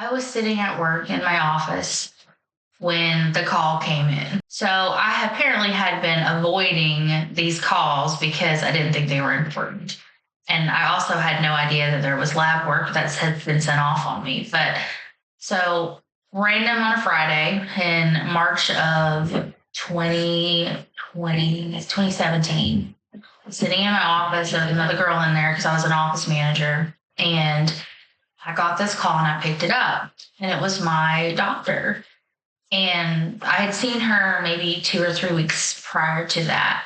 I was sitting at work in my office when the call came in. So I apparently had been avoiding these calls because I didn't think they were important. And I also had no idea that there was lab work that had been sent off on me. But so random on a Friday in March of 2017, sitting in my office, there was another girl in there because I was an office manager. And I got this call and I picked it up. And it was my doctor. And I had seen her maybe 2 or 3 weeks prior to that.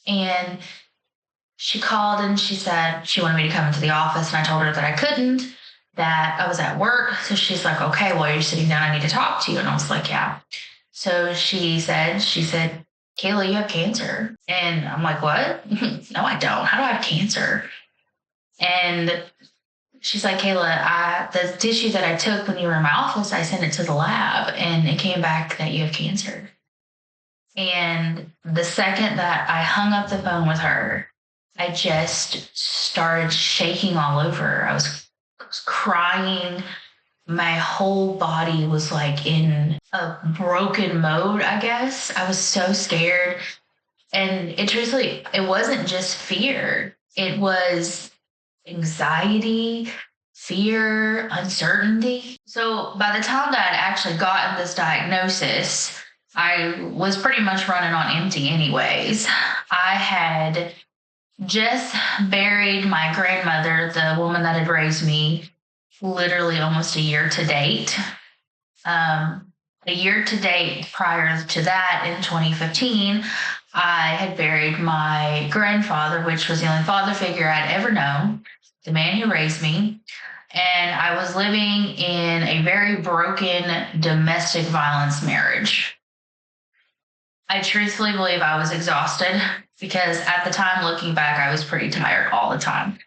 And she called and she said she wanted me to come into the office. And I told her that I couldn't, that I was at work. So she's like, okay, well, you're sitting down. I need to talk to you. And I was like, yeah. So she said, Kayla, you have cancer. And I'm like, what? No, I don't. How do I have cancer? And she's like, Kayla, the tissue that I took when you were in my office, I sent it to the lab and it came back that you have cancer. And the second that I hung up the phone with her, I just started shaking all over. I was crying. My whole body was like in a broken mode, I guess. I was so scared. And it wasn't just fear. It was anxiety, fear, uncertainty. So by the time that I actually gotten this diagnosis, I was pretty much running on empty anyways. I had just buried my grandmother, the woman that had raised me, literally almost a year to date. A year to date prior to that in 2015, I had buried my grandfather, which was the only father figure I'd ever known, the man who raised me. And I was living in a very broken domestic violence marriage. I truthfully believe I was exhausted because at the time, looking back, I was pretty tired all the time.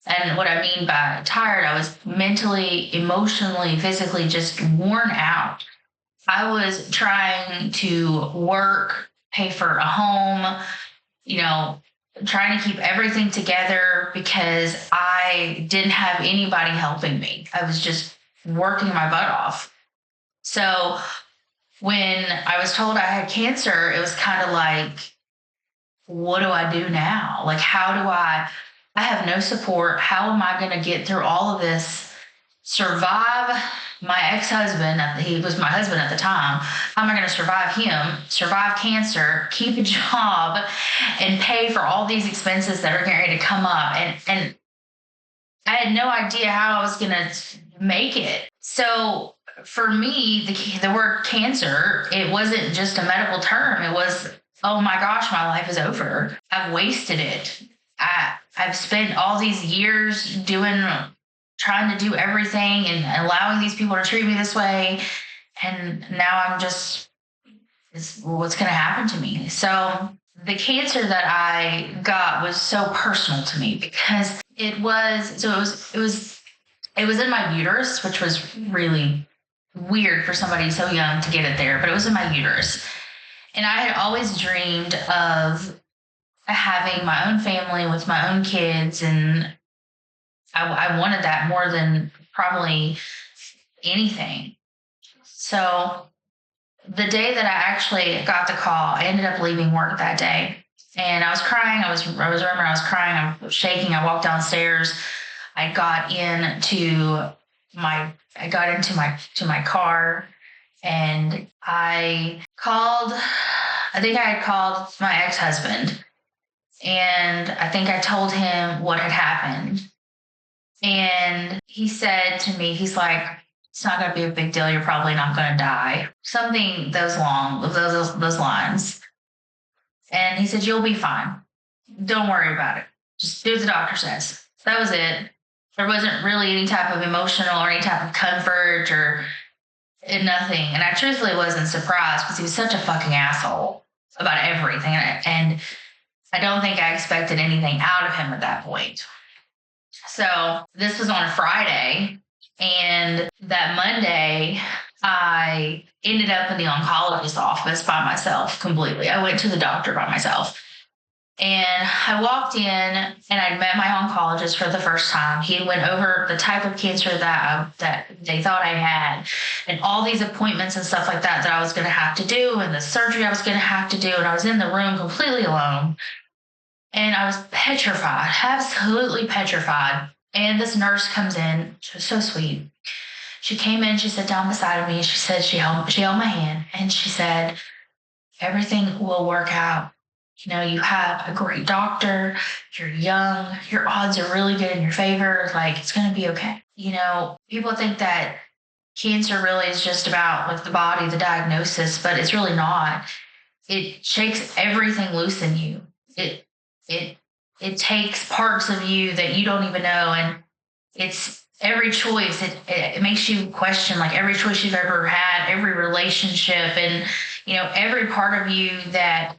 And what I mean by tired, I was mentally, emotionally, physically just worn out. I was trying to work, pay for a home, trying to keep everything together because I didn't have anybody helping me. I was just working my butt off. So when I was told I had cancer, it was kind of like, what do I do now? Like, I have no support. How am I going to get through all of this? Survive my ex-husband, he was my husband at the time. How am I going to survive him, survive cancer, keep a job, and pay for all these expenses that are getting ready to come up? And I had no idea how I was going to make it. So for me, the word cancer, it wasn't just a medical term. It was, oh my gosh, my life is over. I've wasted it. I've spent all these years trying to do everything and allowing these people to treat me this way. And now what's going to happen to me? So the cancer that I got was so personal to me because it was in my uterus, which was really weird for somebody so young to get it there, but it was in my uterus. And I had always dreamed of having my own family with my own kids, and I wanted that more than probably anything. So the day that I actually got the call, I ended up leaving work that day. And I was crying. I was crying. I was shaking. I walked downstairs. I got into my car, and I think I had called my ex-husband, and I think I told him what had happened. And he said to me, he's like, it's not going to be a big deal. You're probably not going to die. Something those lines. And he said, you'll be fine. Don't worry about it. Just do what the doctor says. That was it. There wasn't really any type of emotional or any type of comfort or nothing. And I truthfully wasn't surprised because he was such a fucking asshole about everything. And I don't think I expected anything out of him at that point. So this was on a Friday, and that Monday, I ended up in the oncologist's office by myself completely. I went to the doctor by myself. And I walked in and I'd met my oncologist for the first time. He went over the type of cancer that they thought I had and all these appointments and stuff like that I was going to have to do and the surgery I was going to have to do. And I was in the room completely alone. And I was petrified, absolutely petrified. And this nurse comes in. She was so sweet. She came in, she sat down beside me, and she said, she held my hand, and she said, everything will work out. You have a great doctor, you're young, your odds are really good in your favor, like it's going to be okay. People think that cancer really is just about like the body, the diagnosis, but it's really not. It shakes everything loose in you. It takes parts of you that you don't even know, and it's every choice. It makes you question like every choice you've ever had, every relationship, and every part of you that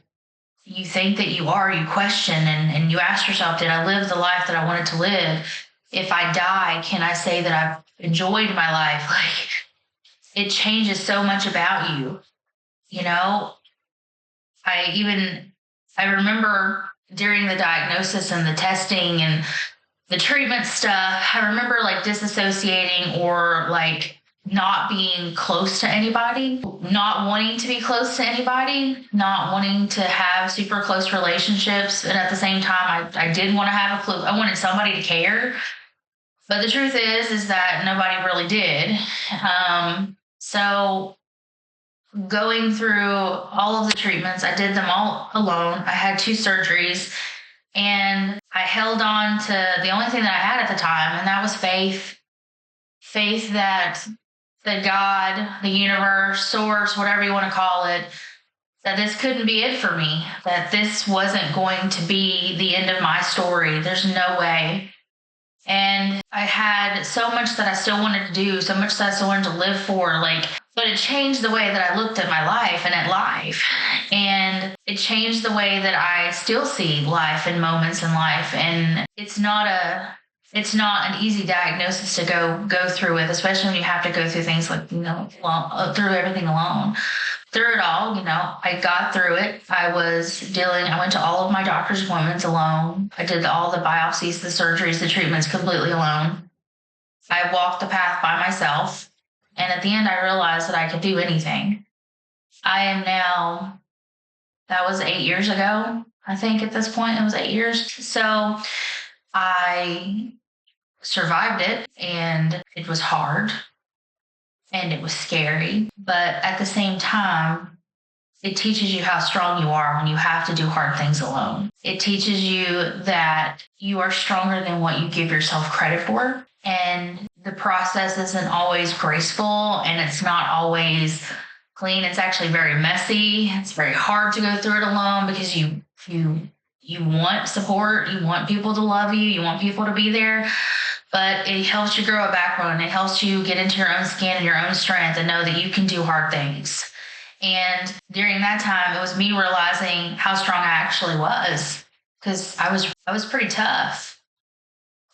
you think that you are, you question and you ask yourself, did I live the life that I wanted to live? If I die, can I say that I've enjoyed my life? Like, it changes so much about you. I remember during the diagnosis and the testing and the treatment stuff, I remember like disassociating or like not being close to anybody, not wanting to be close to anybody, not wanting to have super close relationships. And at the same time, I did want to have a clue. I wanted somebody to care. But the truth is that nobody really did. So going through all of the treatments, I did them all alone. I had 2 surgeries. And I held on to the only thing that I had at the time, and that was faith. Faith that God, the universe, source, whatever you want to call it, that this couldn't be it for me, that this wasn't going to be the end of my story. There's no way. And I had so much that I still wanted to do, so much that I still wanted to live for, but it changed the way that I looked at my life and at life. And it changed the way that I still see life and moments in life. And it's not an easy diagnosis to go through with, especially when you have to go through things like, through everything alone. Through it all, I got through it. I went to all of my doctor's appointments alone. I did all the biopsies, the surgeries, the treatments completely alone. I walked the path by myself. And at the end, I realized that I could do anything. I am now, that was 8 years ago. I think at this point, it was 8 years. So I survived it, and it was hard. And it was scary, but at the same time, it teaches you how strong you are when you have to do hard things alone. It teaches you that you are stronger than what you give yourself credit for. And the process isn't always graceful, and it's not always clean. It's actually very messy. It's very hard to go through it alone because you want support. You want people to love you. You want people to be there. But it helps you grow a backbone. It helps you get into your own skin and your own strength and know that you can do hard things. And during that time, it was me realizing how strong I actually was, because I was pretty tough.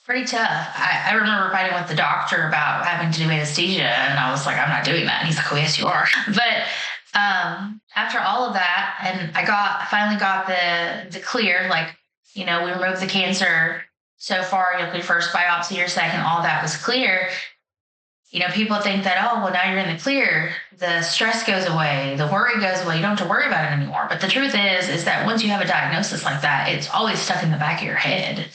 I remember fighting with the doctor about having to do anesthesia, and I was like, I'm not doing that. And he's like, oh, yes, you are. But after all of that, and I finally got the clear, we removed the cancer. So far, your first biopsy, your second, all that was clear. People think that, oh, well, now you're in the clear. The stress goes away. The worry goes away. You don't have to worry about it anymore. But the truth is that once you have a diagnosis like that, it's always stuck in the back of your head.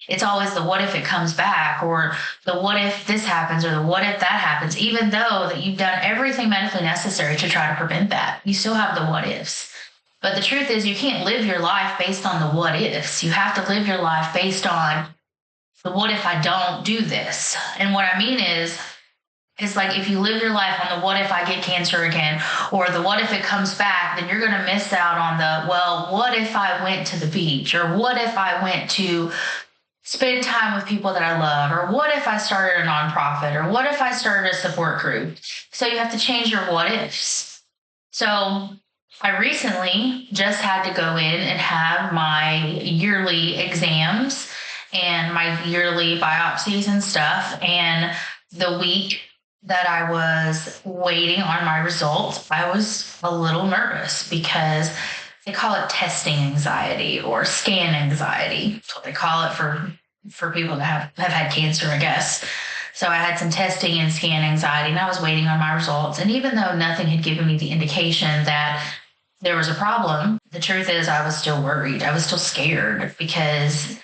It's always the what if it comes back, or the what if this happens, or the what if that happens, even though that you've done everything medically necessary to try to prevent that. You still have the what ifs. But the truth is you can't live your life based on the what ifs. You have to live your life based on the what if I don't do this? And what I mean is like if you live your life on the what if I get cancer again, or the what if it comes back, then you're going to miss out on the, well, what if I went to the beach? Or what if I went to spend time with people that I love? Or what if I started a nonprofit? Or what if I started a support group? So you have to change your what ifs. So I recently just had to go in and have my yearly exams and my yearly biopsies and stuff. And the week that I was waiting on my results, I was a little nervous because they call it testing anxiety or scan anxiety. That's what they call it for people that have had cancer, I guess. So I had some testing and scan anxiety, and I was waiting on my results. And even though nothing had given me the indication that there was a problem, the truth is I was still worried. I was still scared because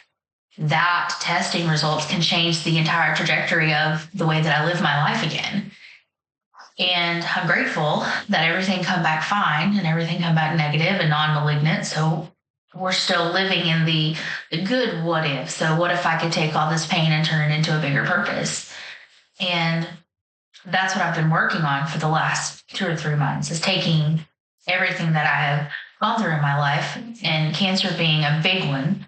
that testing results can change the entire trajectory of the way that I live my life again. And I'm grateful that everything come back fine and everything come back negative and non-malignant. So we're still living in the good what if. So what if I could take all this pain and turn it into a bigger purpose? And that's what I've been working on for the last 2 or 3 months, is taking everything that I have gone through in my life, and cancer being a big one,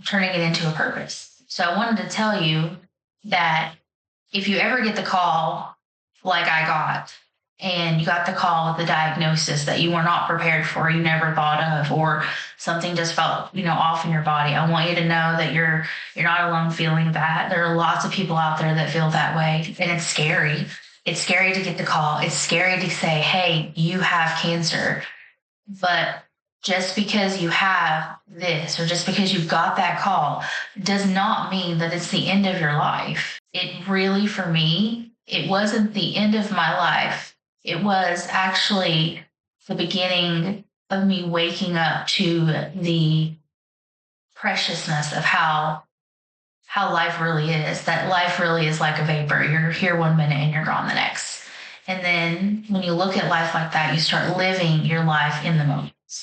turning it into a purpose. So I wanted to tell you that if you ever get the call like I got, and you got the call with the diagnosis that you were not prepared for, you never thought of, or something just felt, off in your body, I want you to know that you're not alone feeling that. There are lots of people out there that feel that way, and it's scary. It's scary to get the call. It's scary to say, hey, you have cancer. But just because you have this, or just because you've got that call, does not mean that it's the end of your life. It really, for me, it wasn't the end of my life. It was actually the beginning of me waking up to the preciousness of how life really is, that life really is like a vapor. You're here 1 minute and you're gone the next. And then when you look at life like that, you start living your life in the moment.